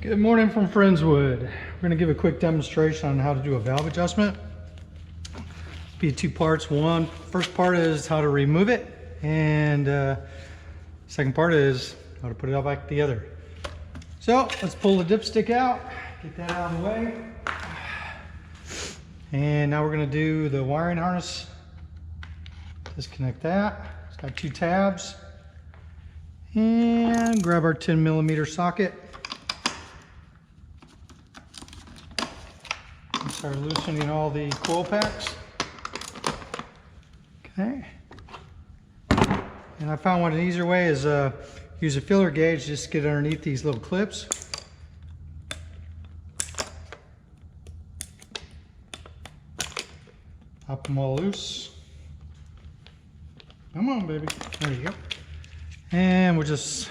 Good morning from Friendswood. We're going to give a quick demonstration on how to do a valve adjustment. Be two parts. First part is how to remove it, and second part is how to put it all back together. So let's pull the dipstick out, get that out of the way. And now we're going to do the wiring harness. Disconnect that. It's got two tabs. And grab our 10mm socket. And start loosening all the coil packs. Okay. And I found one an easier way is use a filler gauge, just get underneath these little clips. Pop them all loose. Come on, baby. There you go. And we'll just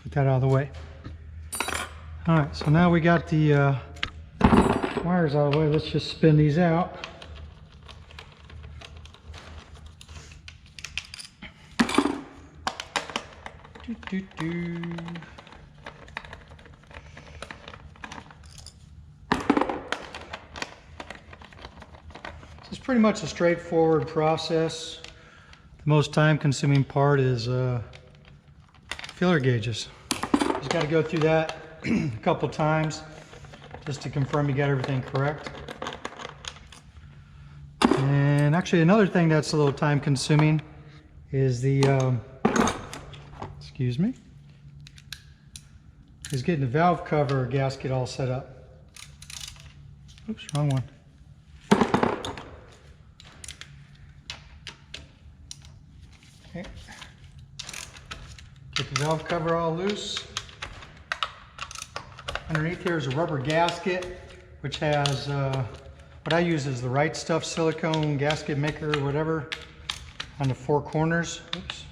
put that out of the way. All right, so now we got the wires out of the way. Let's just spin these out. This is pretty much a straightforward process. The most time-consuming part is filler gauges. Just got to go through that a couple times just to confirm you got everything correct. And actually another thing that's a little time-consuming is the excuse me, is getting the valve cover gasket all set up. Oops, wrong one. Okay. Get the valve cover all loose. Underneath here is a rubber gasket, which has what I use is the Right Stuff silicone gasket maker or whatever on the four corners. Oops.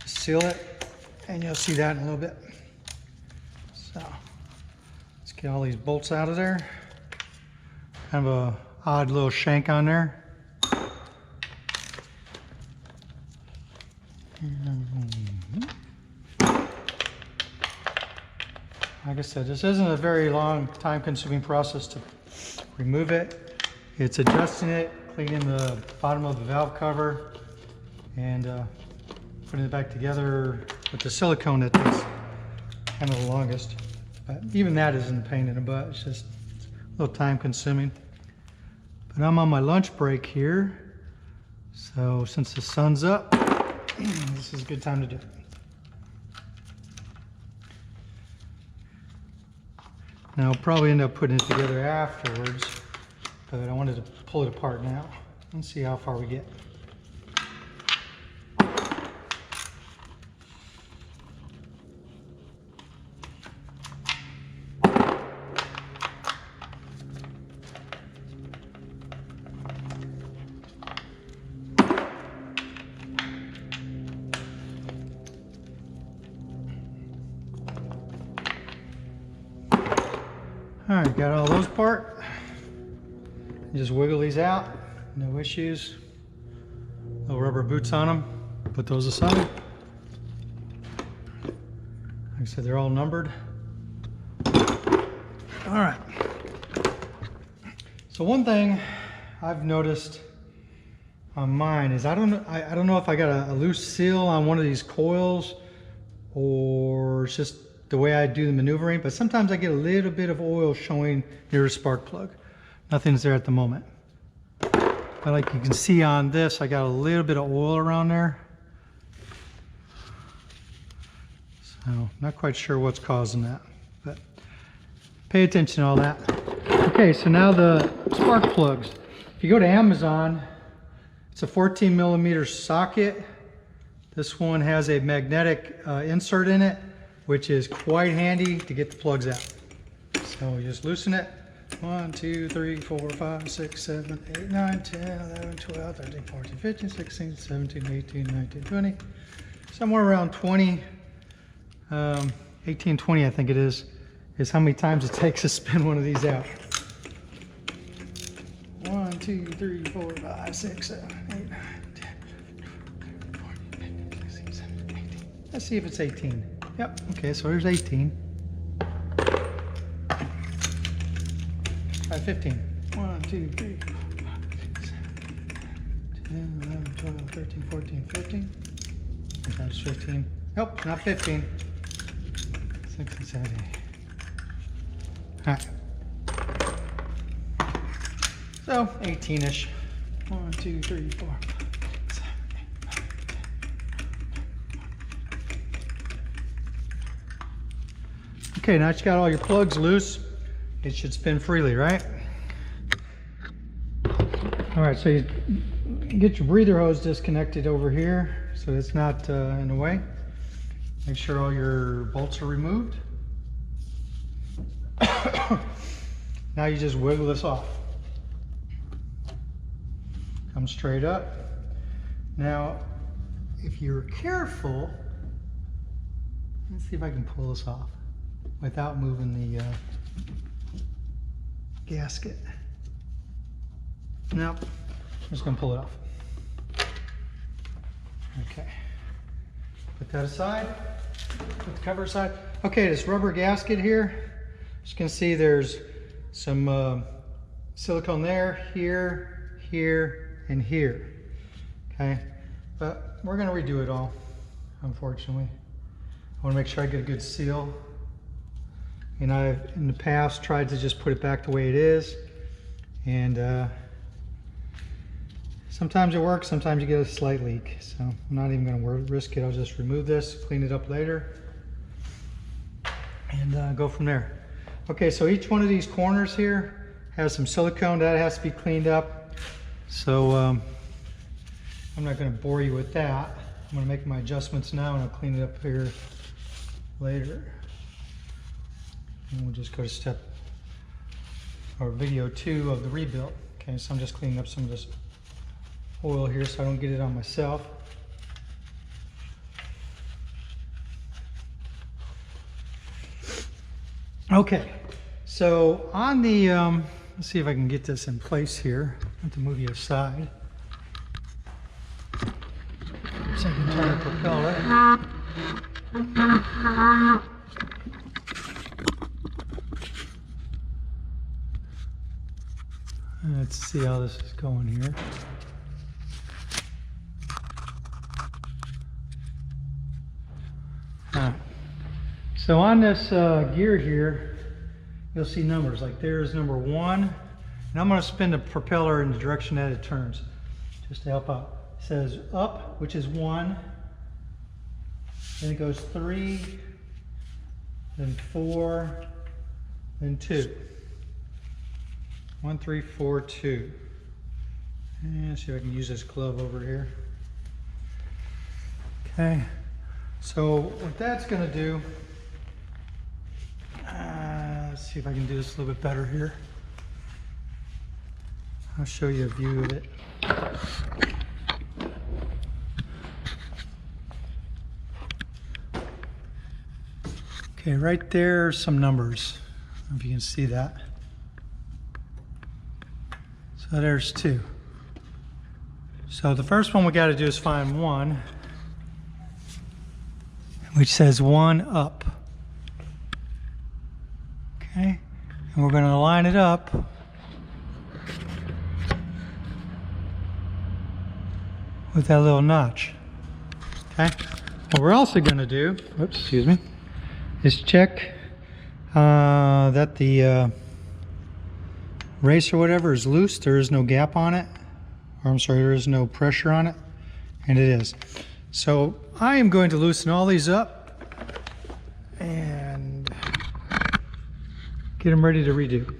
Seal it, and you'll see that in a little bit. So let's get all these bolts out of there. Kind of a odd little shank on there. Like I said, this isn't a very long time-consuming process to remove it. It's adjusting it, cleaning the bottom of the valve cover, and putting it back together with the silicone that takes kind of the longest. But even that isn't a pain in the butt. It's just a little time consuming. But I'm on my lunch break here. So since the sun's up, this is a good time to do it. Now I'll probably end up putting it together afterwards, but I wanted to pull it apart now and see how far we get. All right, got all those apart. Just wiggle these out, no issues. Little rubber boots on them, put those aside. Like I said, they're all numbered. All right. So one thing I've noticed on mine is I don't know if I got a loose seal on one of these coils or it's just the way I do the maneuvering, but sometimes I get a little bit of oil showing near the spark plug. Nothing's there at the moment. But like you can see on this, I got a little bit of oil around there. So not quite sure what's causing that, but pay attention to all that. Okay, so now the spark plugs. If you go to Amazon, it's a 14mm socket. This one has a magnetic insert in it, which is quite handy to get the plugs out. So you just loosen it. 1, 2, 3, 4, 5, 6, 7, 8, 9, 10, 11, 12, 13, 14, 15, 16, 17, 18, 19, 20. Somewhere around 20, 18, 20 I think it is how many times it takes to spin one of these out. 1, 2, 3, 4, 5, 6, 7, 8, 9, 10, 11, 12, 13, 14, 15, 16, 17, 18. Let's see if it's 18. Yep, okay, so there's 18. 15. 1, 2, 3, 4, 5, 6, 7, 10, 11, 12, 13, 14, 15. Times 15. Nope, not 15. 6 and 7, 8. All right. So 18-ish. 1, 2, 3, 4, 5, 7, 8, 9, 10. Okay, now that you got all your plugs loose, it should spin freely, right? All right, so you get your breather hose disconnected over here so it's not in the way. Make sure all your bolts are removed. Now you just wiggle this off. Come straight up. Now, if you're careful, let's see if I can pull this off without moving the gasket. Nope, I'm just gonna pull it off. Okay, put that aside, put the cover aside. Okay, this rubber gasket here, as you can see there's some silicone there, here, here, and here. Okay, but we're gonna redo it all, unfortunately. I wanna make sure I get a good seal. And I've, in the past, tried to just put it back the way it is. And sometimes it works, sometimes you get a slight leak. So I'm not even gonna risk it. I'll just remove this, clean it up later, and go from there. Okay, so each one of these corners here has some silicone that has to be cleaned up. So I'm not gonna bore you with that. I'm gonna make my adjustments now and I'll clean it up here later. And we'll just go to step or video 2 of the rebuild. Okay, so I'm just cleaning up some of this oil here so I don't get it on myself. Okay, so on the, let's see if I can get this in place here. I have to move you aside so I can turn the propeller. Let's see how this is going here. So on this gear here, you'll see numbers. Like there's number 1, and I'm going to spin the propeller in the direction that it turns, just to help out. It says up, which is 1, then it goes 3, then 4, then 2. 1, 3, 4, 2. And see if I can use this glove over here. Okay, so what that's going to do, let's see if I can do this a little bit better here. I'll show you a view of it. Okay, right there are some numbers. I don't know if you can see that. So there's 2. So the first one we got to do is find 1, which says 1 up. Okay, and we're going to line it up with that little notch. Okay, what we're also going to do, oops, excuse me, is check that the race or whatever is loose. There is no gap on it, or I'm sorry, there is no pressure on it, and it is. So I am going to loosen all these up and get them ready to redo.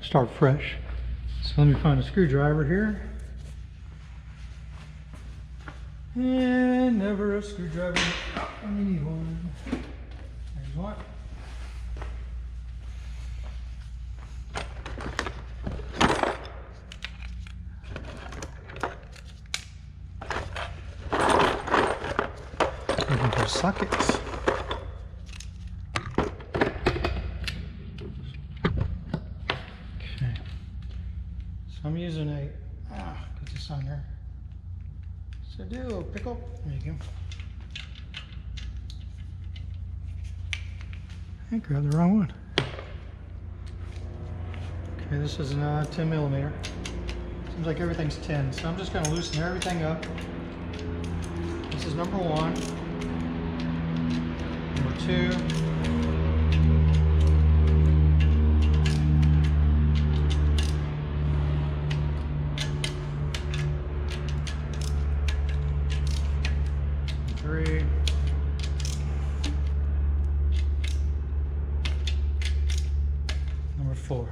Start fresh. So let me find a screwdriver here. And never a screwdriver. Oh, I need one. There's one. Looking for sockets. Okay. So I'm using a, put this on there. So do a little pickle. There you go. I grabbed the wrong one. Okay, this is a 10 millimeter. Seems like everything's 10, so I'm just going to loosen everything up. This is number 1, number 2. Number 4.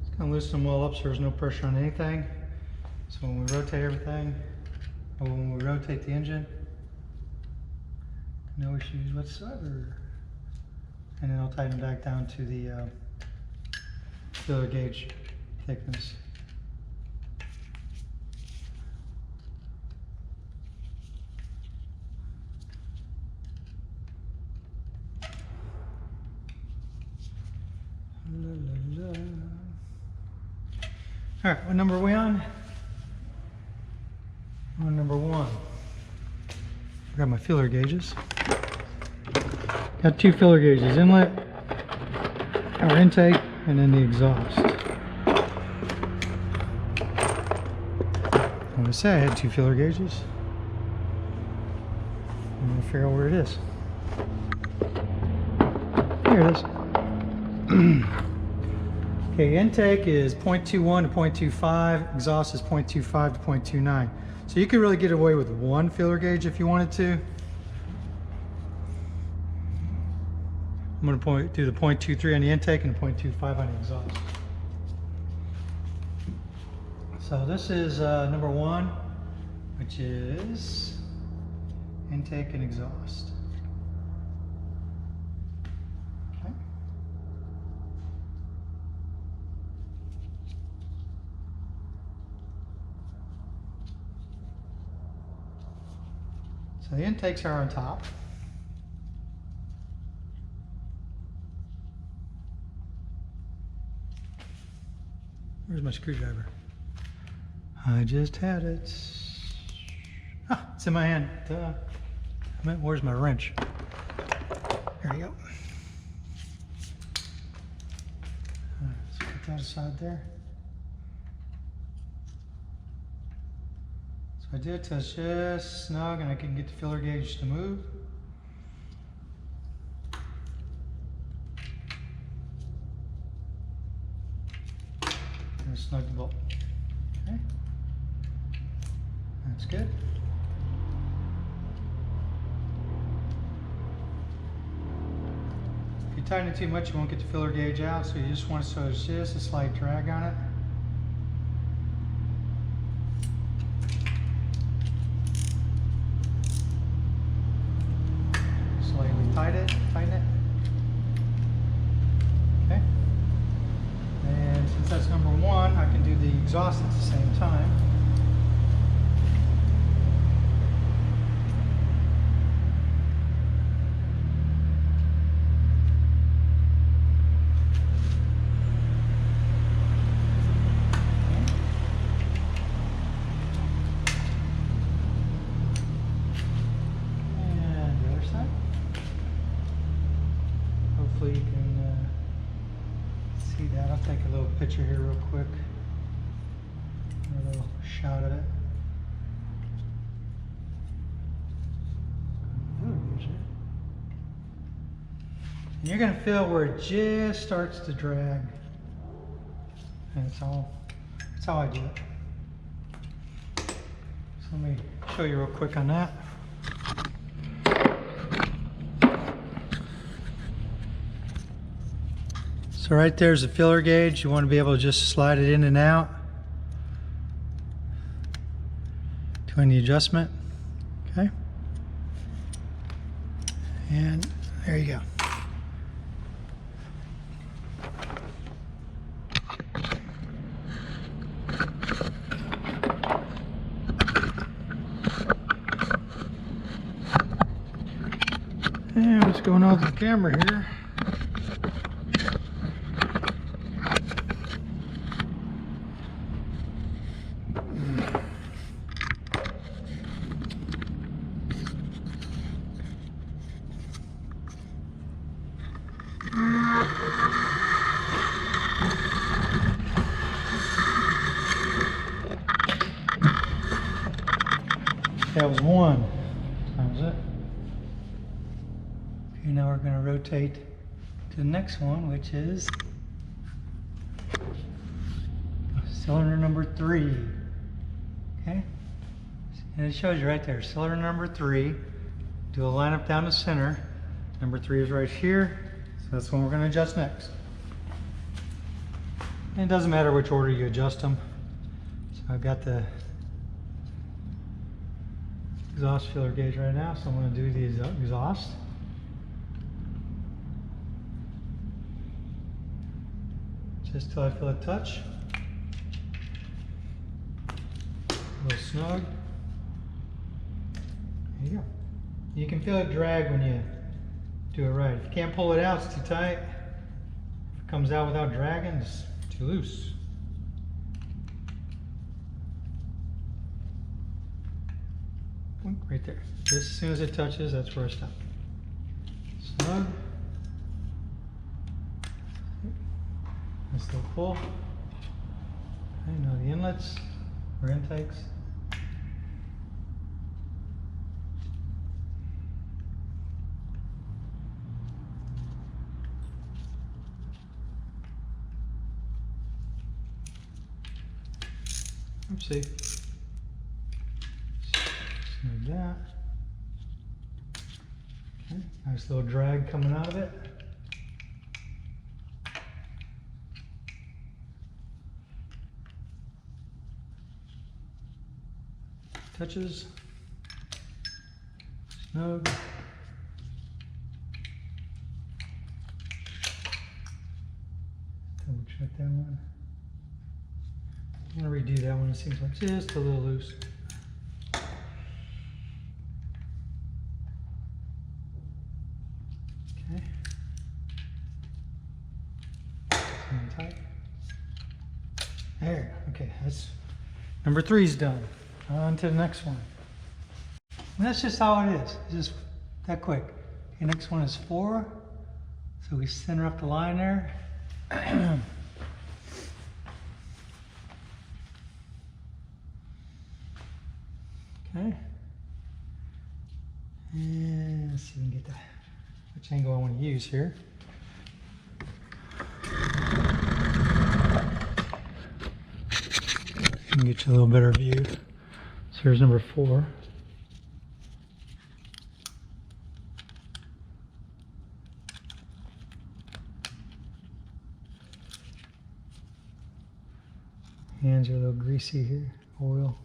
Just gonna loosen them all up so there's no pressure on anything. So when we rotate everything, or when we rotate the engine, no issues whatsoever. And then I'll tighten back down to the filler gauge thickness. All right, what number are we on? We're on number 1. I got my filler gauges. Got 2 filler gauges, inlet, or intake, and then the exhaust. I'm gonna say I had 2 filler gauges. I'm gonna figure out where it is. Here it is. Okay, intake is 0.21 to 0.25, exhaust is 0.25 to 0.29. So you could really get away with 1 filler gauge if you wanted to. I'm going to do the 0.23 on the intake and the 0.25 on the exhaust. So this is number 1, which is intake and exhaust. Okay. So the intakes are on top. Where's my screwdriver? I just had it. Ah, it's in my hand. Duh. I meant, where's my wrench? There you go. Let's put that aside there. So I did till it's just snug and I can get the filler gauge to move. Snug the bolt. Okay, that's good. If you tighten it too much, you won't get the filler gauge out, so you just want to, so it's just a slight drag on it. Slightly tighten it. Okay. And since that's number 1, I can do the exhaust at the same time. And the other side. Hopefully you can see that. I'll take a little picture here real quick. A little shot of it. And you're going to feel where it just starts to drag. And that's how I do it. So let me show you real quick on that. So right there's a filler gauge. You want to be able to just slide it in and out. Doing the adjustment. Okay. And there you go. And what's going on with the camera here? that was 1. That was it. Okay, now we're going to rotate to the next one, which is cylinder number 3. Okay, and it shows you right there, cylinder number 3. Do a lineup down the center. Number 3 is right here, so that's the one we're going to adjust next. And it doesn't matter which order you adjust them. So I've got the exhaust filler gauge right now, so I'm going to do the exhaust. Just till I feel it touch. A little snug. There you go. You can feel it drag when you do it right. If you can't pull it out, it's too tight. If it comes out without dragging, it's too loose. Right there. Just as soon as it touches, that's where I stop. Snug. And still full. Okay, now the inlets or intakes. Oopsie. Snug that. Okay, nice little drag coming out of it. Touches. Snug. Double check that one. I'm going to redo that one. It seems like just a little loose. Okay. Tight. There. Okay, that's number 3's done. On to the next one. And that's just how it is. It's just that quick. Okay, next one is 4. So we center up the line there. Okay. And let's see if we can get that, which angle I want to use here. Get you a little better view. So here's number 4. Hands are a little greasy here, oil.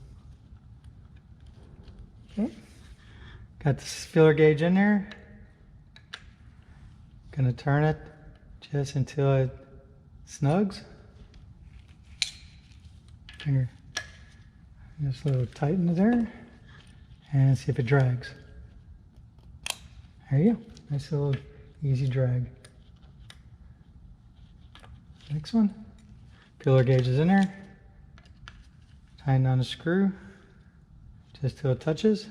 Okay. Got this filler gauge in there. Gonna turn it just until it snugs. Finger just a little tighten it there and see if it drags. There you go. Nice little easy drag. Next one. Filler gauge is in there. Tighten on the screw just till it touches.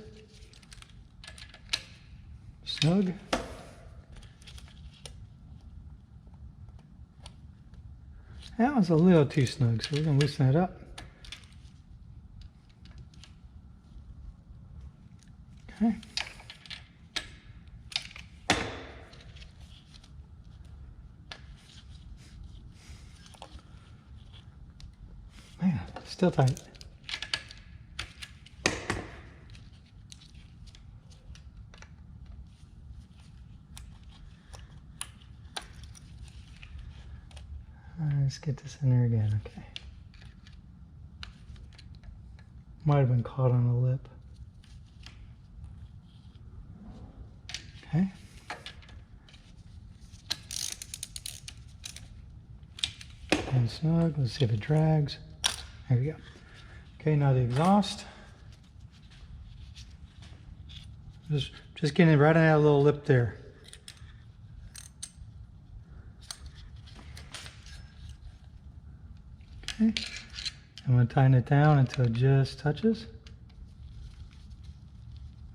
Snug. That was a little too snug, so we're going to loosen it up. Okay. Man, still tight. Let's get this in there again, okay. Might have been caught on the lip. Okay. And snug, let's see if it drags. There we go. Okay, now the exhaust. Just getting it right on that little lip there. Okay. I'm going to tighten it down until it just touches.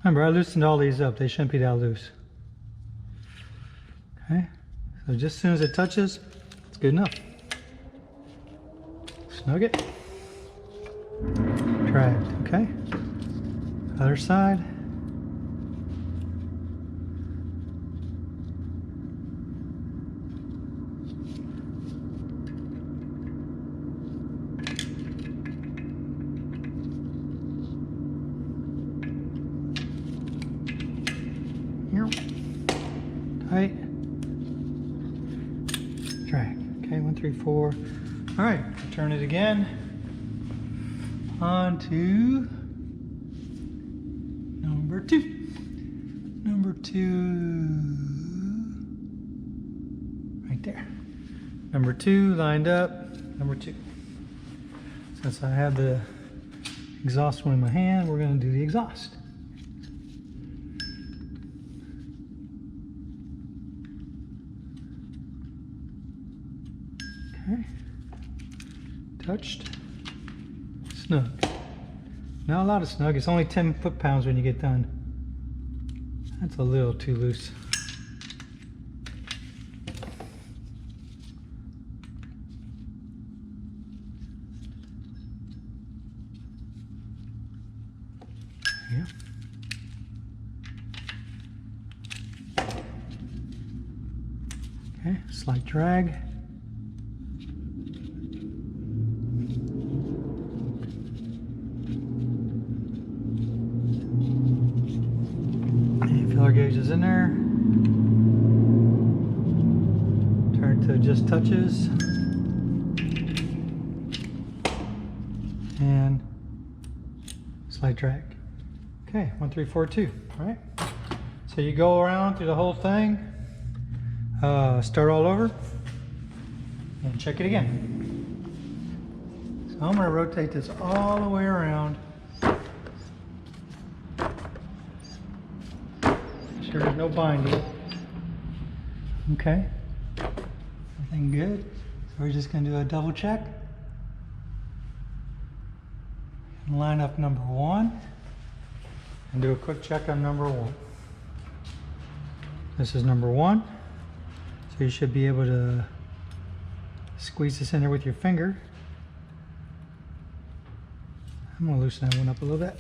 Remember, I loosened all these up. They shouldn't be that loose. Okay. So just as soon as it touches, it's good enough. Snug it. Dragged. Okay. Other side. Here. Tight. Drag. Okay, 1, 3, 4. All right, turn it again. On to number 2. Number 2. Right there. Number 2 lined up. Number 2. Since I have the exhaust one in my hand, we're going to do the exhaust. Okay. Touched. Snug. Not a lot of snug. It's only 10 foot-pounds when you get done. That's a little too loose. Yeah. Okay, slight drag. Filler gauge is in there. Turn to just touches. And slight drag. Okay, 1, 3, 4, 2. All right. So you go around through the whole thing. Start all over. And check it again. So I'm going to rotate this all the way around. Sure there's no binding. Okay. Everything good. So we're just going to do a double check. And line up number 1. And do a quick check on number 1. This is number 1. So you should be able to squeeze this in there with your finger. I'm going to loosen that one up a little bit.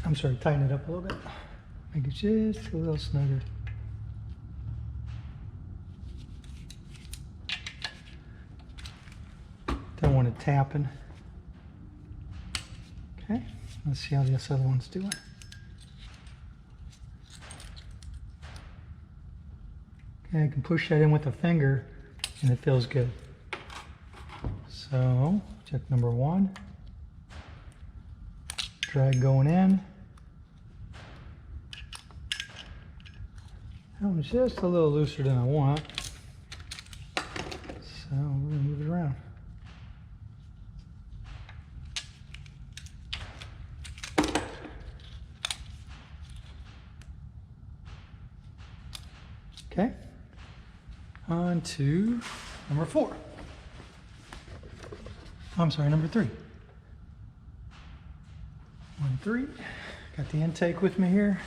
I'm sorry, tighten it up a little bit. Make it just a little snugger. Don't want it tapping. Okay, let's see how this other one's doing. Okay, I can push that in with a finger and it feels good. So, check number 1. Drag going in. That one's just a little looser than I want. So we're going to move it around. Okay. On to number 4. I'm sorry, number 3. 1, 3. Got the intake with me here.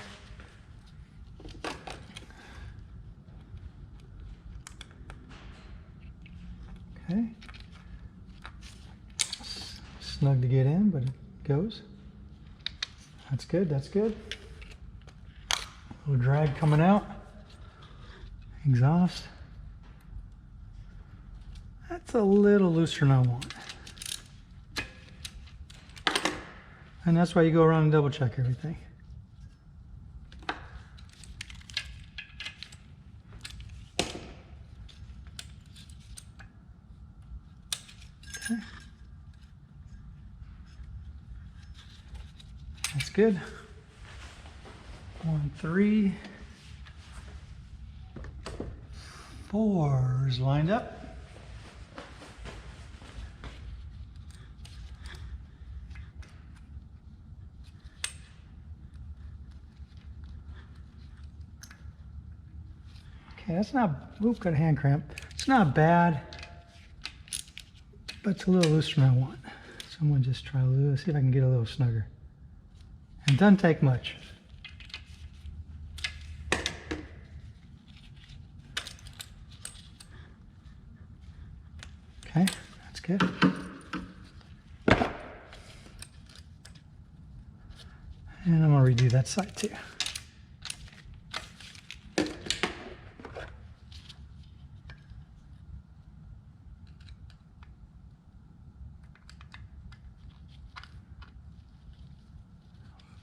Okay. Snug to get in, but it goes. That's good, that's good. A little drag coming out. Exhaust. That's a little looser than I want. And that's why you go around and double check everything. Okay. That's good. 1, 3, 4 is lined up. Okay, that's not, oop, got a hand cramp. It's not bad, but it's a little looser than I want. So I'm gonna just try to see if I can get a little snugger. And it doesn't take much. Okay, that's good. And I'm gonna redo that side too. Oops,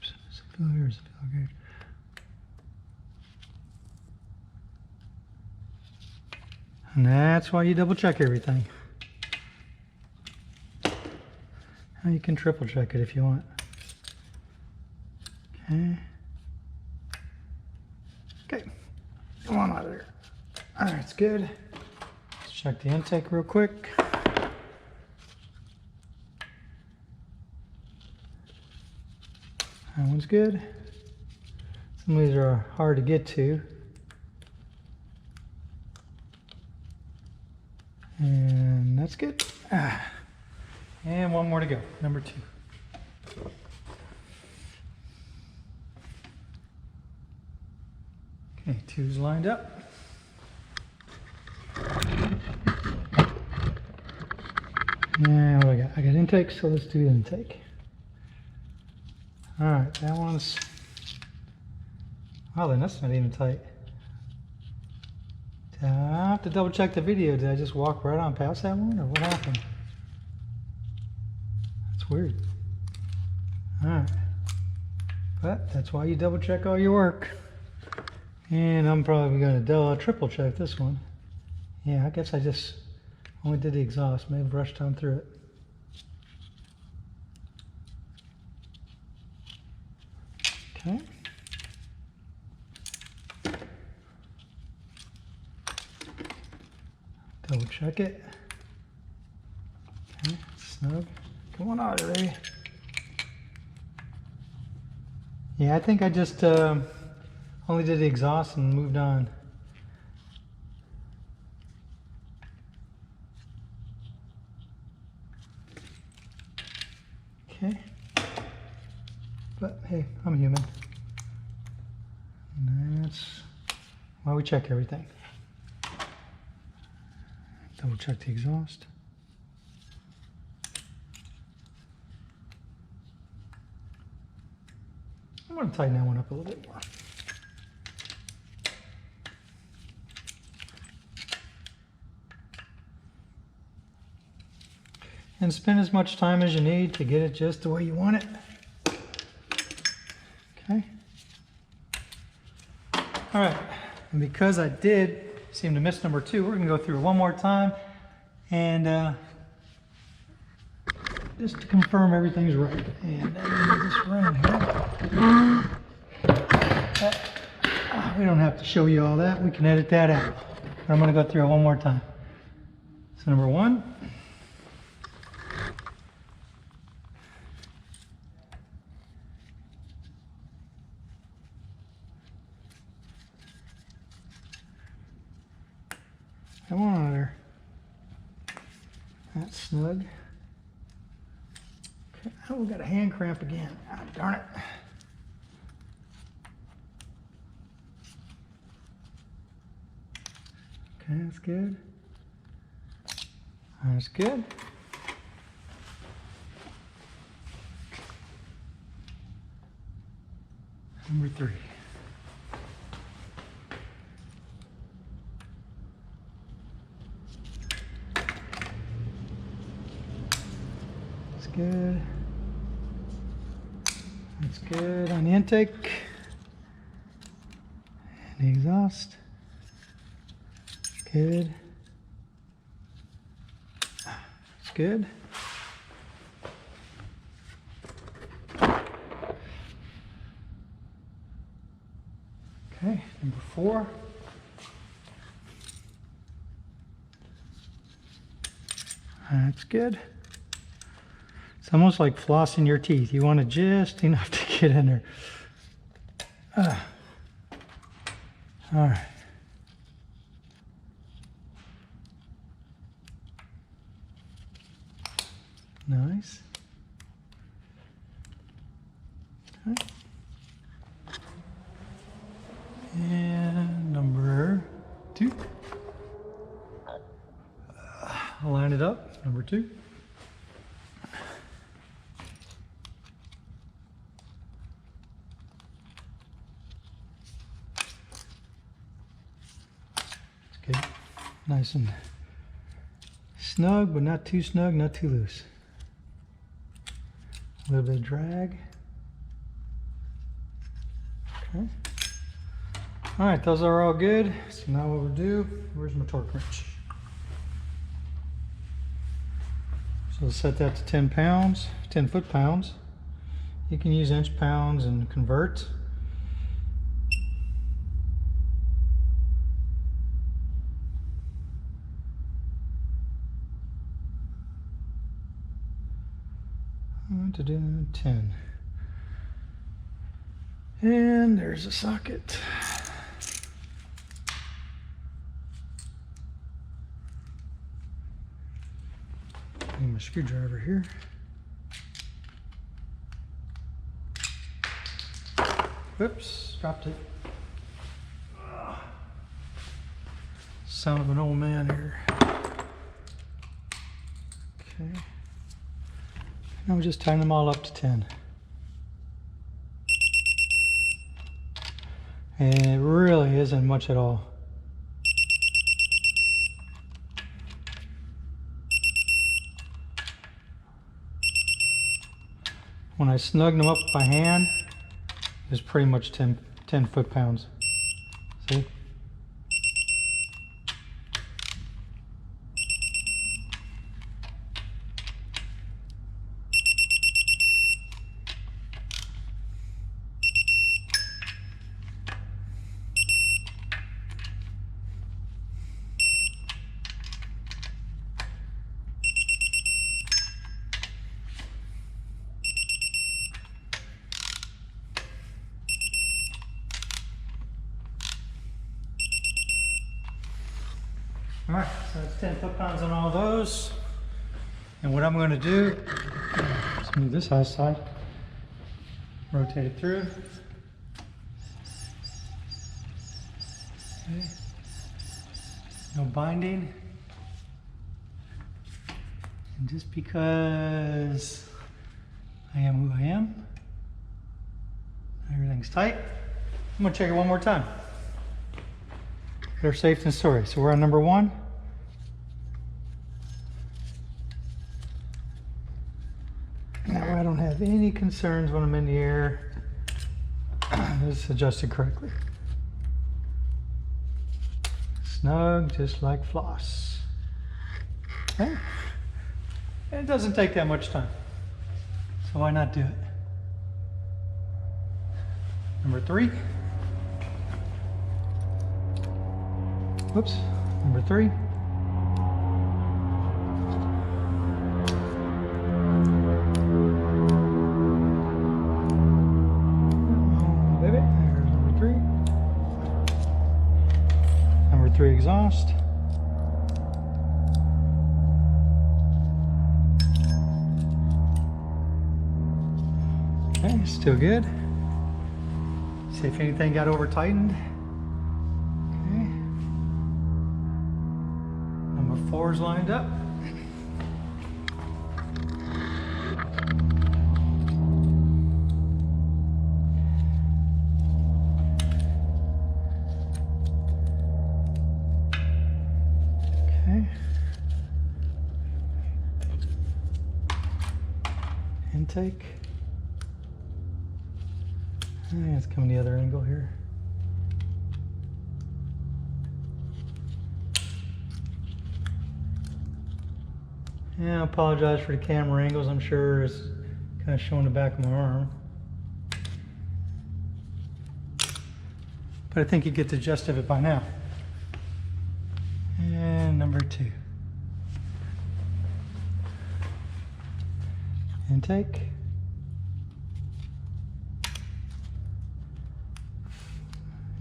does it feel here? Does it feel good? And that's why you double check everything. Now you can triple check it if you want. Okay. Okay. Come on out of there. All right, it's good. Let's check the intake real quick. That one's good. Some of these are hard to get to. And that's good. And one more to go, number 2. Okay, 2's lined up. Now what do I got? I got intake, so let's do intake. All right, that one's, oh, then that's not even tight. I have to double check the video. Did I just walk right on past that one, or what happened? That's weird. All right, but that's why you double check all your work. And I'm probably going to triple check this one. Yeah, I guess I just only did the exhaust. Maybe brushed on through it. Okay. Double check it. Okay, snug. Come on out already. Yeah, I think I just only did the exhaust and moved on. Okay. But hey, I'm human. And that's why we check everything. Double check the exhaust. I'm going to tighten that one up a little bit more. And spend as much time as you need to get it just the way you want it. Okay. All right. And because I did seem to miss number 2, we're going to go through it one more time and just to confirm everything's right. And then just run here. We don't have to show you all that. We can edit that out. But I'm going to go through it one more time. So number 1. Come on there. That's snug. Okay. Oh, we got a hand cramp again. Ah, darn it. Okay, that's good. That's good. Number 3. Good. That's good on the intake and the exhaust. Good. That's good. Okay, number 4. That's good. It's almost like flossing your teeth. You want it just enough to get in there. All right. Nice. Okay. And number 2. I'll line it up. Number 2. Nice and snug, but not too snug, not too loose. A little bit of drag. Okay. All right, those are all good. So now what we'll do, where's my torque wrench? So we'll set that to 10 pounds, 10 foot-pounds. You can use inch pounds and convert. To do 10. And there's a socket. Need my screwdriver here. Whoops, dropped it. Sound of an old man here. Okay. Now we just tighten them all up to 10. And it really isn't much at all. When I snug them up by hand, it's pretty much 10 foot-pounds. See? All right, so that's 10 foot-pounds on all those. And what I'm going to do, let's move this outside, rotate it through. Okay. No binding. And just because I am who I am, everything's tight, I'm going to check it one more time. They're safe and storage. So we're on number 1. Now I don't have any concerns when I'm in the air. It's adjusted correctly. Snug, just like floss. Okay. And it doesn't take that much time. So why not do it? Number 3. Whoops, number 3. Baby, there's number 3. Number 3 exhaust. Okay, still good. See if anything got over tightened. Okay. Number 4 is lined up. Okay. Intake. It's coming the other angle here. Yeah, I apologize for the camera angles. I'm sure it's kind of showing the back of my arm. But I think you get the gist of it by now. And number 2. Intake.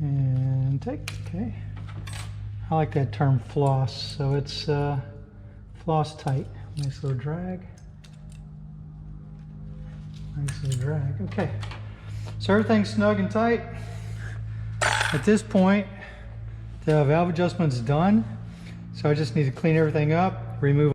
And take, okay. I like that term floss, so it's floss tight. Nice little drag. Nice little drag, okay. So everything's snug and tight. At this point, the valve adjustment's done. So I just need to clean everything up, remove